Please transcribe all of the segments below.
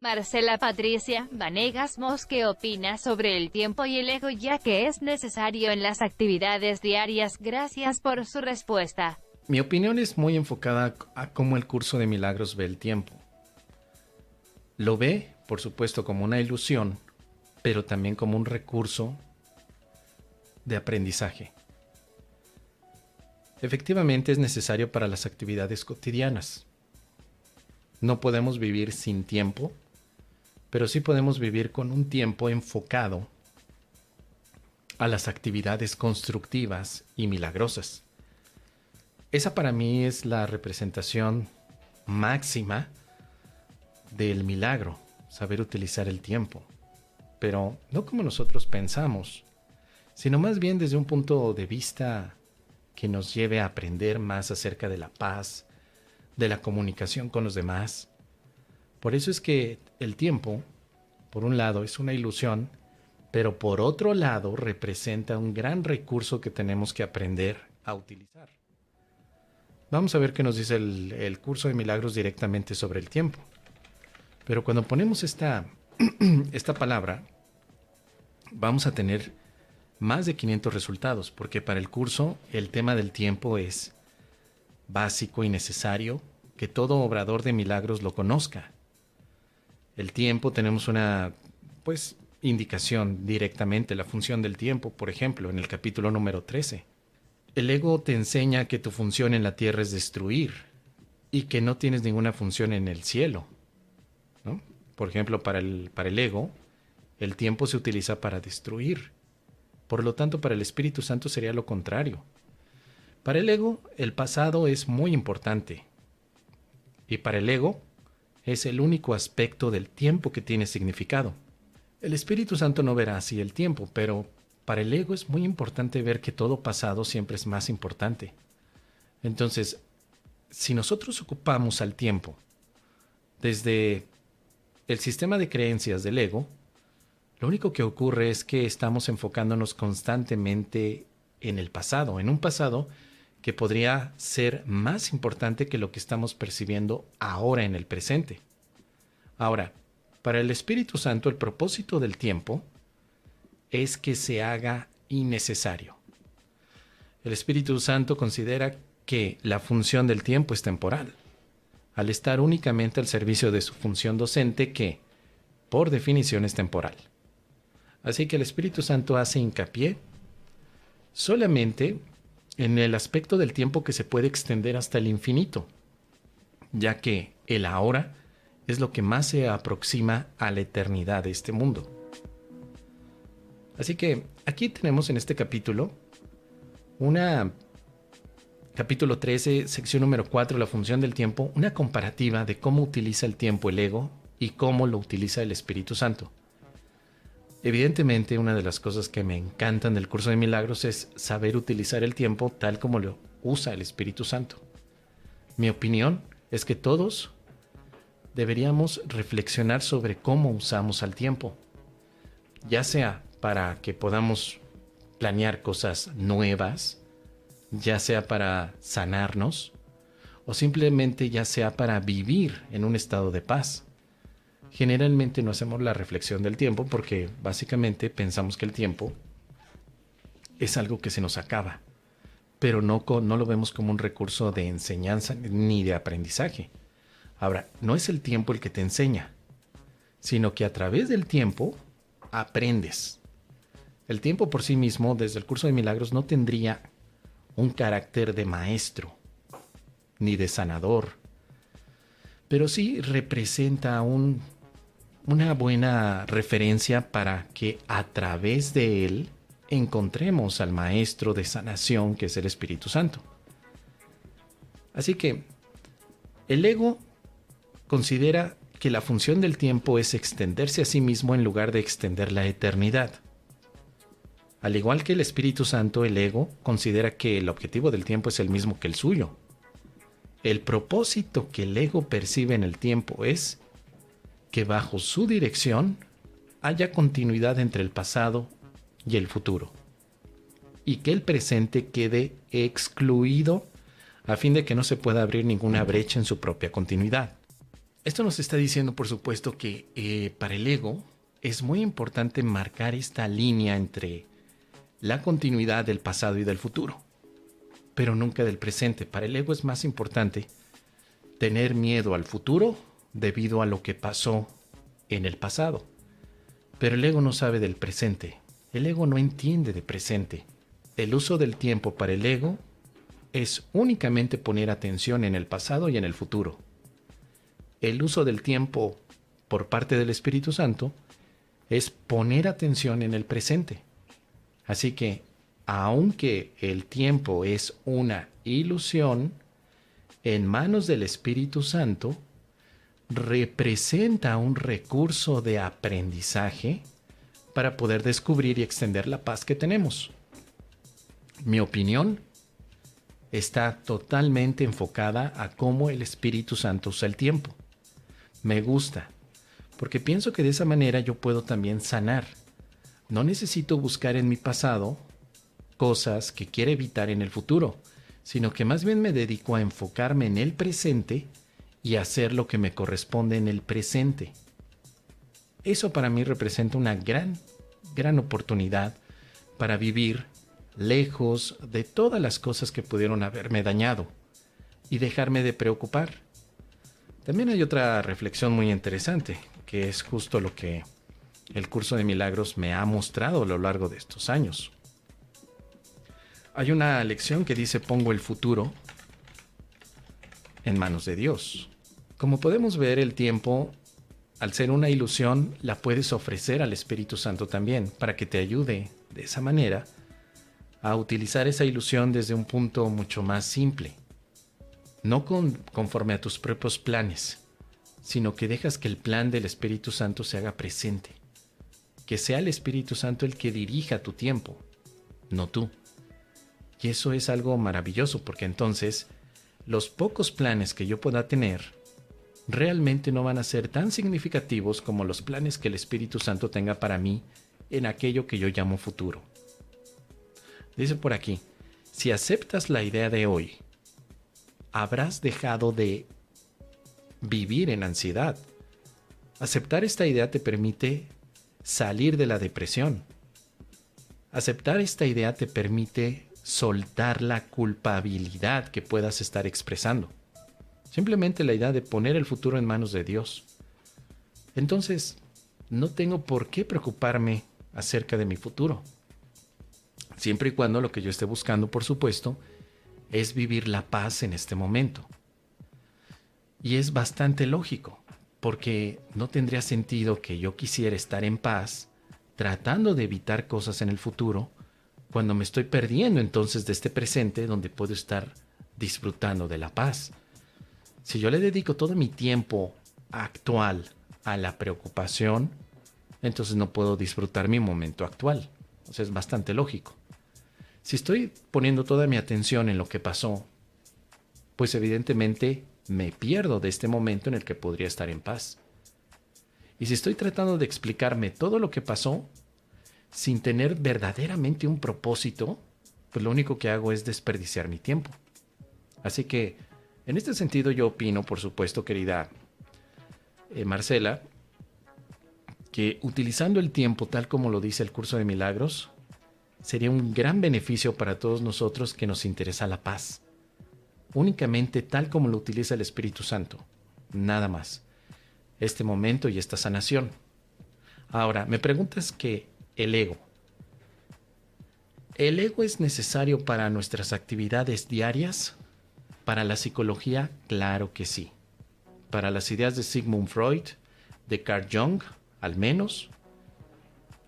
Marcela Patricia Vanegas Mos, ¿qué opina sobre el tiempo y el ego ya que es necesario en las actividades diarias? Gracias por su respuesta. Mi opinión es muy enfocada a cómo el curso de milagros ve el tiempo. Lo ve, por supuesto, como una ilusión, pero también como un recurso de aprendizaje. Efectivamente es necesario para las actividades cotidianas. No podemos vivir sin tiempo, pero sí podemos vivir con un tiempo enfocado a las actividades constructivas y milagrosas. Esa para mí es la representación máxima del milagro, saber utilizar el tiempo, pero no como nosotros pensamos, sino más bien desde un punto de vista que nos lleve a aprender más acerca de la paz, de la comunicación con los demás. Por eso es que el tiempo, por un lado, es una ilusión, pero por otro lado representa un gran recurso que tenemos que aprender a utilizar. Vamos a ver qué nos dice el curso de milagros directamente sobre el tiempo. Pero cuando ponemos esta palabra, vamos a tener más de 500 resultados, porque para el curso el tema del tiempo es básico y necesario que todo obrador de milagros lo conozca. El tiempo, tenemos una indicación directamente, la función del tiempo, por ejemplo, en el capítulo número 13. El ego te enseña que tu función en la tierra es destruir y que no tienes ninguna función en el cielo, ¿no? Por ejemplo, para el ego, el tiempo se utiliza para destruir. Por lo tanto, para el Espíritu Santo sería lo contrario. Para el ego, el pasado es muy importante. Y para el ego, es el único aspecto del tiempo que tiene significado. El Espíritu Santo no verá así el tiempo, pero para el ego es muy importante ver que todo pasado siempre es más importante. Entonces, si nosotros ocupamos al tiempo desde el sistema de creencias del ego, lo único que ocurre es que estamos enfocándonos constantemente en el pasado, en un pasado que podría ser más importante que lo que estamos percibiendo ahora en el presente. Ahora, para el Espíritu Santo, el propósito del tiempo es que se haga innecesario. El Espíritu Santo considera que la función del tiempo es temporal, al estar únicamente al servicio de su función docente que, por definición, es temporal. Así que el Espíritu Santo hace hincapié solamente en el aspecto del tiempo que se puede extender hasta el infinito, ya que el ahora es lo que más se aproxima a la eternidad de este mundo. Así que aquí tenemos en este capítulo capítulo 13, sección número 4, la función del tiempo, una comparativa de cómo utiliza el tiempo el ego y cómo lo utiliza el Espíritu Santo. Evidentemente, una de las cosas que me encantan del curso de milagros es saber utilizar el tiempo tal como lo usa el Espíritu Santo. Mi opinión es que todos deberíamos reflexionar sobre cómo usamos al tiempo, ya sea para que podamos planear cosas nuevas, ya sea para sanarnos, o simplemente ya sea para vivir en un estado de paz. Generalmente no hacemos la reflexión del tiempo porque básicamente pensamos que el tiempo es algo que se nos acaba, pero no lo vemos como un recurso de enseñanza ni de aprendizaje. Ahora, no es el tiempo el que te enseña, sino que a través del tiempo aprendes. El tiempo por sí mismo, desde el curso de milagros, no tendría un carácter de maestro ni de sanador, pero sí representa una buena referencia para que a través de él encontremos al maestro de sanación que es el Espíritu Santo. Así que el ego considera que la función del tiempo es extenderse a sí mismo en lugar de extender la eternidad. Al igual que el Espíritu Santo, el ego considera que el objetivo del tiempo es el mismo que el suyo. El propósito que el ego percibe en el tiempo es que bajo su dirección haya continuidad entre el pasado y el futuro, y que el presente quede excluido a fin de que no se pueda abrir ninguna brecha en su propia continuidad. Esto nos está diciendo, por supuesto, que para el ego es muy importante marcar esta línea entre la continuidad del pasado y del futuro, pero nunca del presente. Para el ego es más importante tener miedo al futuro debido a lo que pasó en el pasado. Pero el ego no sabe del presente. El ego no entiende de presente. El uso del tiempo para el ego es únicamente poner atención en el pasado y en el futuro. El uso del tiempo por parte del Espíritu Santo es poner atención en el presente. Así que, aunque el tiempo es una ilusión, en manos del Espíritu Santo, representa un recurso de aprendizaje para poder descubrir y extender la paz que tenemos. Mi opinión está totalmente enfocada a cómo el Espíritu Santo usa el tiempo. Me gusta, porque pienso que de esa manera yo puedo también sanar. No necesito buscar en mi pasado cosas que quiero evitar en el futuro, sino que más bien me dedico a enfocarme en el presente y hacer lo que me corresponde en el presente. Eso para mí representa una gran oportunidad para vivir lejos de todas las cosas que pudieron haberme dañado y dejarme de preocupar. También hay otra reflexión muy interesante, que es justo lo que el curso de milagros me ha mostrado a lo largo de estos años. Hay una lección que dice: pongo el futuro en manos de Dios. Como podemos ver, el tiempo, al ser una ilusión, la puedes ofrecer al Espíritu Santo también, para que te ayude de esa manera a utilizar esa ilusión desde un punto mucho más simple. No conforme a tus propios planes, sino que dejas que el plan del Espíritu Santo se haga presente. Que sea el Espíritu Santo el que dirija tu tiempo, no tú. Y eso es algo maravilloso, porque entonces los pocos planes que yo pueda tener realmente no van a ser tan significativos como los planes que el Espíritu Santo tenga para mí en aquello que yo llamo futuro. Dice por aquí: si aceptas la idea de hoy, habrás dejado de vivir en ansiedad. Aceptar esta idea te permite salir de la depresión. Aceptar esta idea te permite soltar la culpabilidad que puedas estar expresando. Simplemente la idea de poner el futuro en manos de Dios. Entonces, no tengo por qué preocuparme acerca de mi futuro. Siempre y cuando lo que yo esté buscando, por supuesto, es vivir la paz en este momento. Y es bastante lógico, porque no tendría sentido que yo quisiera estar en paz tratando de evitar cosas en el futuro, cuando me estoy perdiendo entonces de este presente donde puedo estar disfrutando de la paz. Si yo le dedico todo mi tiempo actual a la preocupación, entonces no puedo disfrutar mi momento actual. O sea, es bastante lógico. Si estoy poniendo toda mi atención en lo que pasó, pues evidentemente me pierdo de este momento en el que podría estar en paz. Y si estoy tratando de explicarme todo lo que pasó sin tener verdaderamente un propósito, pues lo único que hago es desperdiciar mi tiempo. Así que, en este sentido, yo opino, por supuesto, querida Marcela, que utilizando el tiempo tal como lo dice el curso de milagros, sería un gran beneficio para todos nosotros que nos interesa la paz. Únicamente tal como lo utiliza el Espíritu Santo. Nada más. Este momento y esta sanación. Ahora, me preguntas que el ego. ¿El ego es necesario para nuestras actividades diarias? Para la psicología, claro que sí. Para las ideas de Sigmund Freud, de Carl Jung, al menos,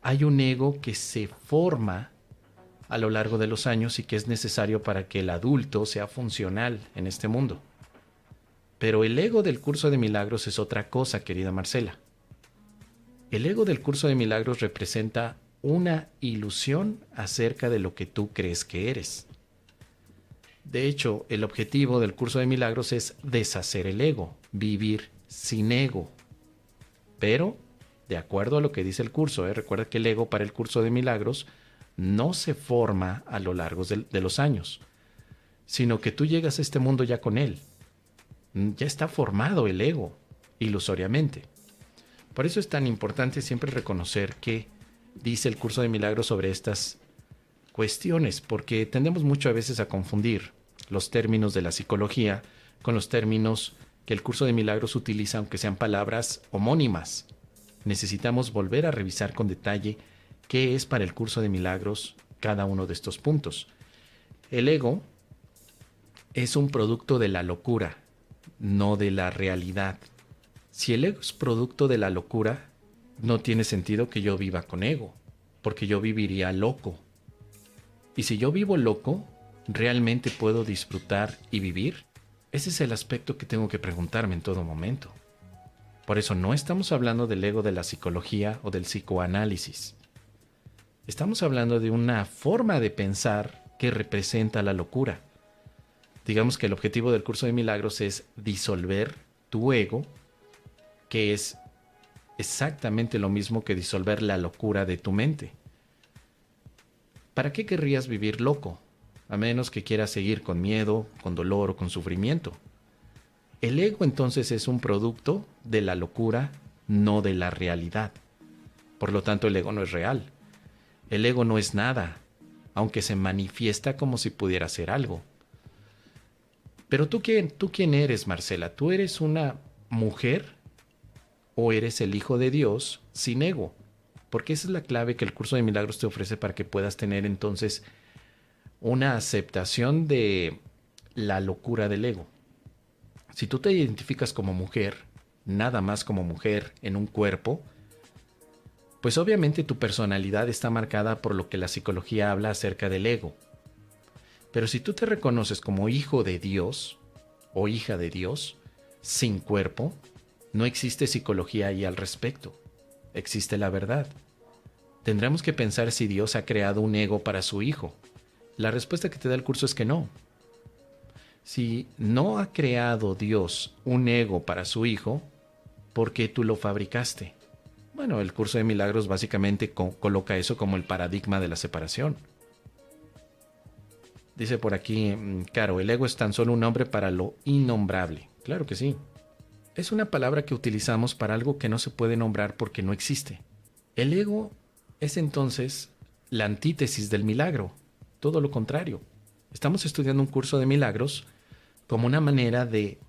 hay un ego que se forma a lo largo de los años y que es necesario para que el adulto sea funcional en este mundo. Pero el ego del curso de milagros es otra cosa, querida Marcela. El ego del curso de milagros representa una ilusión acerca de lo que tú crees que eres. De hecho, el objetivo del curso de milagros es deshacer el ego, vivir sin ego. Pero, de acuerdo a lo que dice el curso, recuerda que el ego para el curso de milagros no se forma a lo largo de los años, sino que tú llegas a este mundo ya con él. Ya está formado el ego. ilusoriamente. Por eso es tan importante siempre reconocer qué dice el curso de milagros sobre estas cuestiones, porque tendemos mucho a veces a confundir los términos de la psicología con los términos que el curso de milagros utiliza, aunque sean palabras homónimas. Necesitamos volver a revisar con detalle qué es para el curso de milagros cada uno de estos puntos. El ego es un producto de la locura, no de la realidad. Si el ego es producto de la locura, no tiene sentido que yo viva con ego, porque yo viviría loco. Y si yo vivo loco, ¿realmente puedo disfrutar y vivir? Ese es el aspecto que tengo que preguntarme en todo momento. Por eso no estamos hablando del ego de la psicología o del psicoanálisis. Estamos hablando de una forma de pensar que representa la locura. Digamos que el objetivo del curso de milagros es disolver tu ego, que es exactamente lo mismo que disolver la locura de tu mente. ¿Para qué querrías vivir loco? A menos que quieras seguir con miedo, con dolor o con sufrimiento. El ego entonces es un producto de la locura, no de la realidad. Por lo tanto, el ego no es real. El ego no es nada, aunque se manifiesta como si pudiera ser algo. Pero ¿tú quién eres, Marcela? ¿Tú eres una mujer o eres el Hijo de Dios sin ego? Porque esa es la clave que el curso de milagros te ofrece para que puedas tener entonces una aceptación de la locura del ego. Si tú te identificas como mujer, nada más como mujer en un cuerpo, pues obviamente tu personalidad está marcada por lo que la psicología habla acerca del ego. Pero si tú te reconoces como hijo de Dios o hija de Dios, sin cuerpo, no existe psicología ahí al respecto. Existe la verdad. Tendremos que pensar si Dios ha creado un ego para su hijo. La respuesta que te da el curso es que no. Si no ha creado Dios un ego para su hijo, ¿por qué tú lo fabricaste? Bueno, el curso de milagros básicamente coloca eso como el paradigma de la separación. Dice por aquí, Caro, el ego es tan solo un nombre para lo innombrable. Claro que sí. Es una palabra que utilizamos para algo que no se puede nombrar porque no existe. El ego es entonces la antítesis del milagro. Todo lo contrario. Estamos estudiando un curso de milagros como una manera de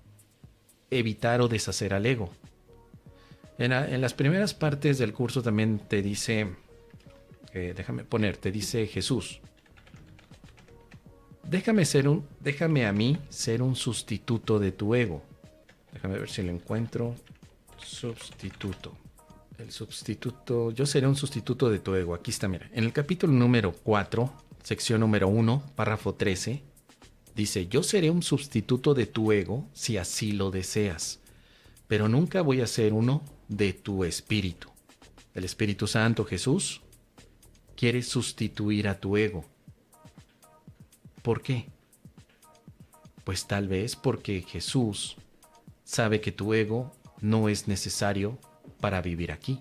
evitar o deshacer al ego. En las primeras partes del curso también te dice, te dice Jesús, déjame a mí ser un sustituto de tu ego. Déjame ver si lo encuentro. Sustituto. El sustituto, yo seré un sustituto de tu ego. Aquí está, mira. En el capítulo número 4, sección número 1, párrafo 13, dice, yo seré un sustituto de tu ego si así lo deseas, pero nunca voy a ser uno de tu espíritu. El Espíritu Santo, Jesús, quiere sustituir a tu ego. ¿Por qué? Pues tal vez porque Jesús sabe que tu ego no es necesario para vivir aquí.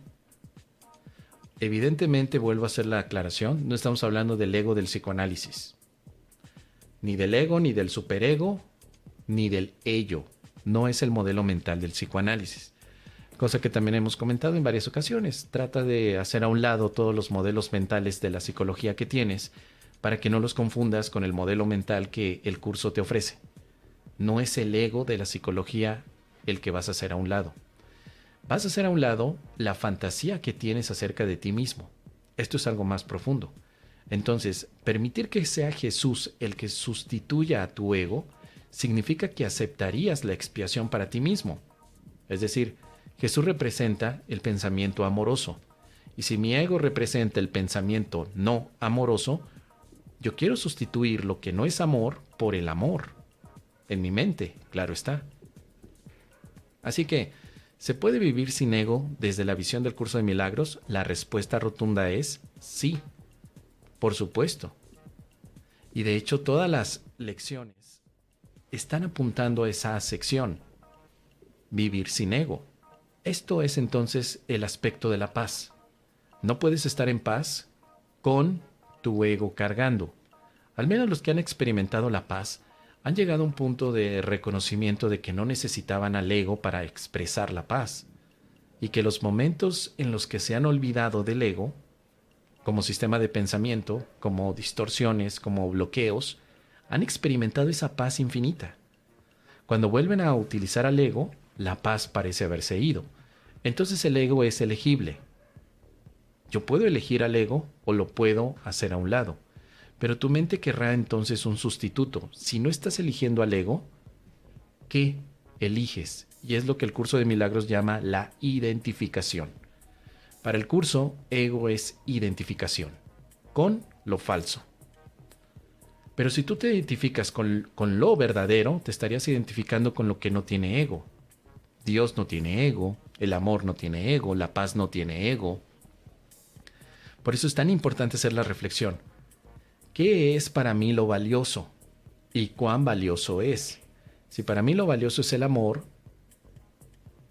Evidentemente, vuelvo a hacer la aclaración, no estamos hablando del ego del psicoanálisis. Ni del ego, ni del superego, ni del ello. No es el modelo mental del psicoanálisis. Cosa que también hemos comentado en varias ocasiones. Trata de hacer a un lado todos los modelos mentales de la psicología que tienes para que no los confundas con el modelo mental que el curso te ofrece. No es el ego de la psicología el que vas a hacer a un lado. Vas a hacer a un lado la fantasía que tienes acerca de ti mismo. Esto es algo más profundo. Entonces, permitir que sea Jesús el que sustituya a tu ego significa que aceptarías la expiación para ti mismo. Es decir, Jesús representa el pensamiento amoroso. Y si mi ego representa el pensamiento no amoroso, yo quiero sustituir lo que no es amor por el amor. En mi mente, claro está. Así que, ¿se puede vivir sin ego desde la visión del curso de milagros? La respuesta rotunda es sí, por supuesto. Y de hecho todas las lecciones están apuntando a esa sección, vivir sin ego. Esto es entonces el aspecto de la paz. No puedes estar en paz con tu ego cargando. Al menos los que han experimentado la paz han llegado a un punto de reconocimiento de que no necesitaban al ego para expresar la paz, y que los momentos en los que se han olvidado del ego, como sistema de pensamiento, como distorsiones, como bloqueos, han experimentado esa paz infinita. Cuando vuelven a utilizar al ego, la paz parece haberse ido. Entonces el ego es elegible. Yo puedo elegir al ego o lo puedo hacer a un lado. Pero tu mente querrá entonces un sustituto. Si no estás eligiendo al ego, ¿qué eliges? Y es lo que el curso de milagros llama la identificación. Para el curso, ego es identificación con lo falso. Pero si tú te identificas con lo verdadero, te estarías identificando con lo que no tiene ego. Dios no tiene ego, el amor no tiene ego, la paz no tiene ego. Por eso es tan importante hacer la reflexión. ¿Qué es para mí lo valioso? ¿Y cuán valioso es? Si para mí lo valioso es el amor,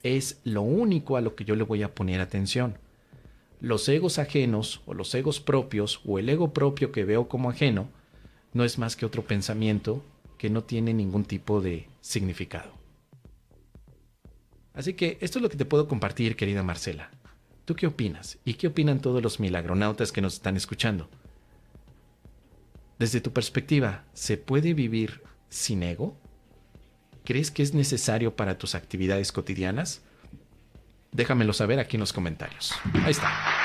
es lo único a lo que yo le voy a poner atención. Los egos ajenos o los egos propios o el ego propio que veo como ajeno no es más que otro pensamiento que no tiene ningún tipo de significado. Así que esto es lo que te puedo compartir, querida Marcela. ¿Tú qué opinas? ¿Y qué opinan todos los milagronautas que nos están escuchando? Desde tu perspectiva, ¿se puede vivir sin ego? ¿Crees que es necesario para tus actividades cotidianas? Déjamelo saber aquí en los comentarios. Ahí está.